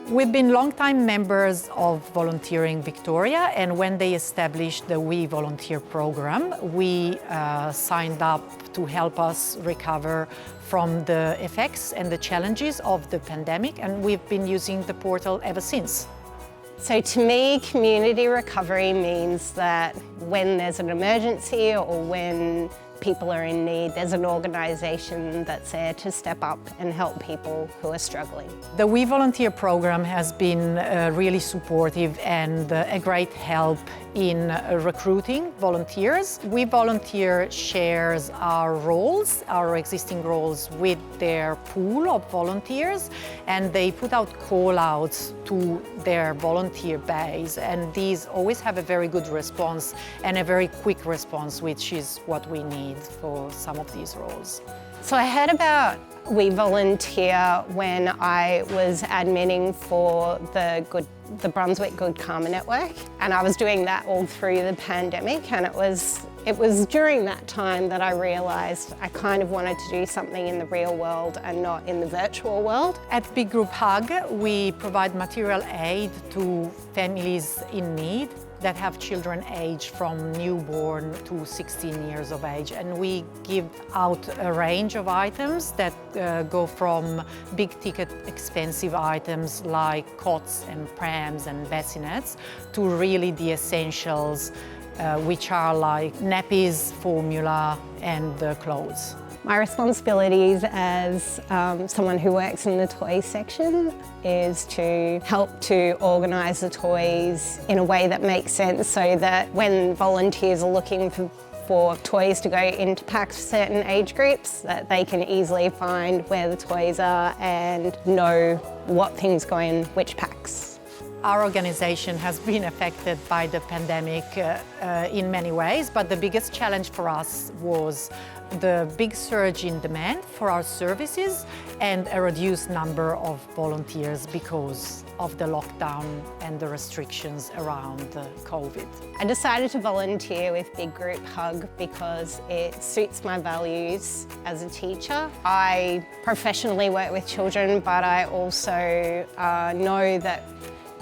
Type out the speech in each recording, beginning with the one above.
We've been long-time members of Volunteering Victoria, and when they established the weVolunteer program, we signed up to help us recover from the effects and the challenges of the pandemic, and we've been using the portal ever since. So to me, community recovery means that when there's an emergency or when people are in need, there's an organisation that's there to step up and help people who are struggling. The weVolunteer program has been really supportive and a great help in recruiting volunteers. weVolunteer shares our existing roles with their pool of volunteers, and they put out call-outs to their volunteer base, and these always have a very good response and a very quick response, which is what we need for some of these roles. So I heard about weVolunteer when I was adminning for the Brunswick Good Karma Network, and I was doing that all through the pandemic, and it was during that time that I realised I kind of wanted to do something in the real world and not in the virtual world. At Big Group Hug, we provide material aid to families in need that have children aged from newborn to 16 years of age. And we give out a range of items that go from big ticket expensive items like cots and prams and bassinets to really the essentials, which are like nappies, formula and clothes. My responsibilities as someone who works in the toy section is to help to organise the toys in a way that makes sense, so that when volunteers are looking for toys to go into packs for certain age groups, that they can easily find where the toys are and know what things go in which packs. Our organisation has been affected by the pandemic in many ways, but the biggest challenge for us was the big surge in demand for our services and a reduced number of volunteers because of the lockdown and the restrictions around COVID. I decided to volunteer with Big Group Hug because it suits my values as a teacher. I professionally work with children, but I also know that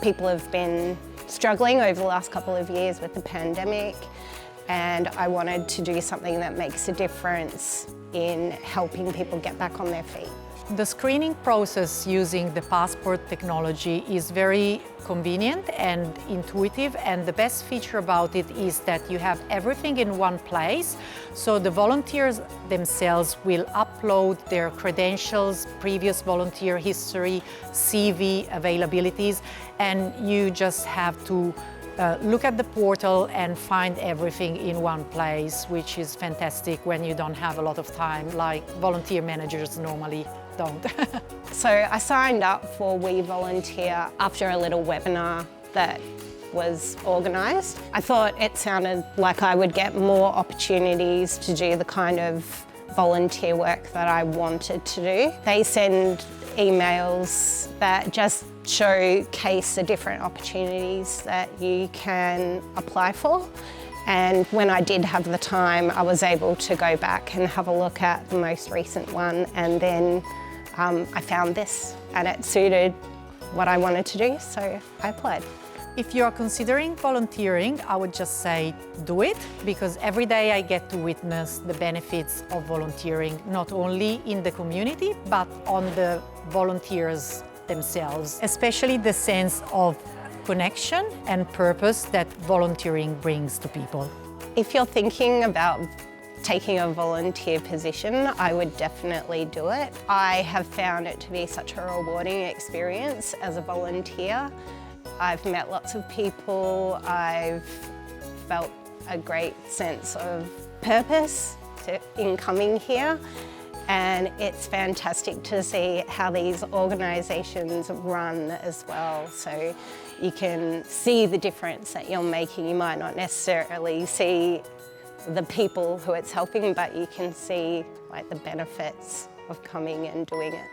people have been struggling over the last couple of years with the pandemic, and I wanted to do something that makes a difference in helping people get back on their feet. The screening process using the passport technology is very convenient and intuitive, and the best feature about it is that you have everything in one place. So the volunteers themselves will upload their credentials, previous volunteer history, CV availabilities, and you just have to look at the portal and find everything in one place, which is fantastic when you don't have a lot of time, like volunteer managers normally don't. So I signed up for weVolunteer after a little webinar that was organised. I thought it sounded like I would get more opportunities to do the kind of volunteer work that I wanted to do. They send emails that just showcase the different opportunities that you can apply for. And when I did have the time, I was able to go back and have a look at the most recent one, and then I found this and it suited what I wanted to do, so I applied. If you're considering volunteering, I would just say do it, because every day I get to witness the benefits of volunteering, not only in the community, but on the volunteers themselves, especially the sense of connection and purpose that volunteering brings to people. If you're thinking about taking a volunteer position, I would definitely do it. I have found it to be such a rewarding experience as a volunteer. I've met lots of people, I've felt a great sense of purpose in coming here, and it's fantastic to see how these organisations run as well. So you can see the difference that you're making. You might not necessarily see the people who it's helping, but you can see like the benefits of coming and doing it.